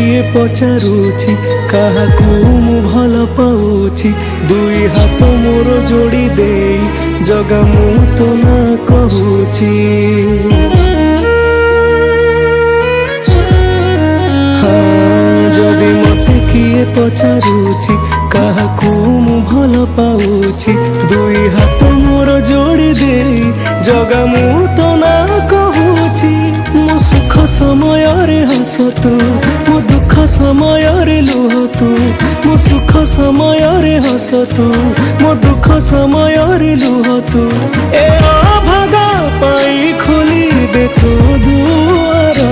किए पचारुची काहाकू मु भल पाउची दुई हाथ मोर जोड़ी दे जगा मु तो ना कहूची जदि मते किए पचारुची काहाकू मु भल पाउची दुई हाथ मोर जोड़ी दे जगा मु तो ना कहूची मो सुख समय रे हस तू मो दुख समय रे लुह तू मो सुख समय रे हस तू मो दुख समय रे लुह तू ए अभागा पाई खोली दे तू दुआर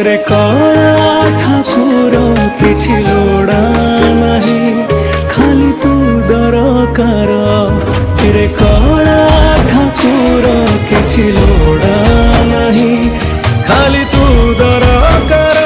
रे कला ठाकुर किछि लोड़ा नहीं खाली तू दरकार रे कला ठाकुर किछि लोड़ा नहीं खाली तू दरकार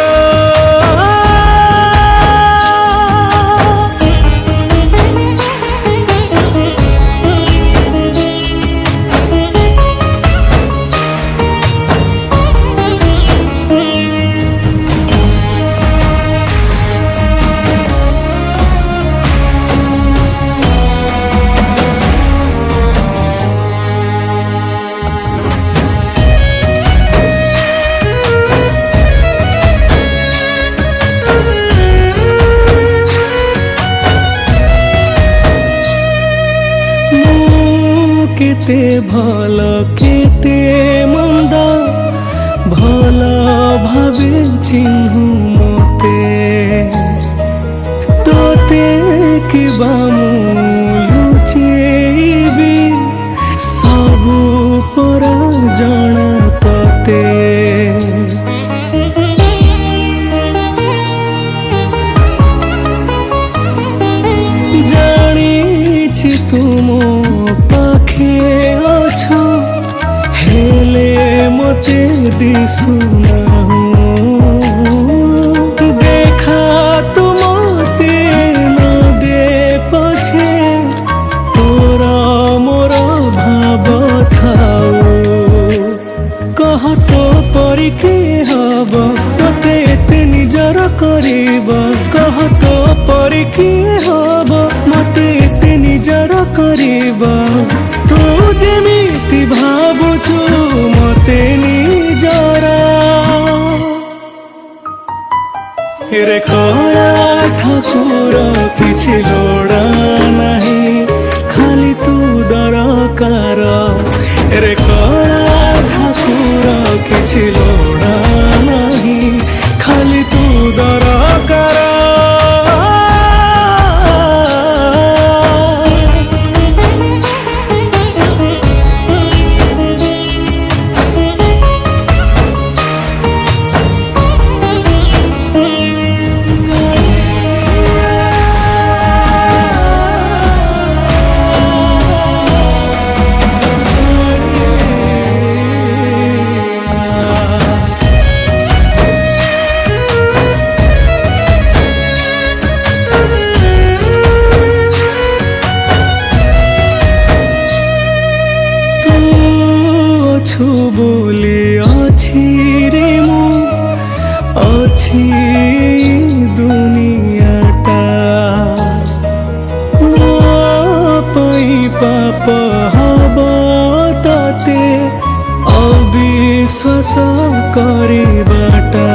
केते भल केते मंद भल भावे चिन्हु मते तोते किबा मु लुचेबी सबु पर जणा तोते जानिछि तुम पाखे अछो हेले मते दिसुना देखा तुम ते न दे पछे तोरा मोर भाव थाओ कह तो परी के हब मते एते निजर करिब कह तो परी के हब मते एते निजर करिब तू जेमिति भाबुछु मते निजरा रे कला ठाकुर किछि लोड़ा नहीं खाली तू दरकार रे कला ठाकुर किछि लोड़ा नहीं खाली तू दरकार बोली अच्छी रे मु अच्छी दुनियाटा मो पई पाप हब तते अविश्वास करिबाटा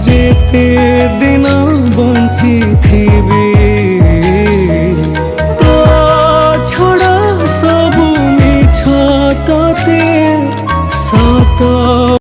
जेते दिन बंची थी तो छड़ा सब मिछ तते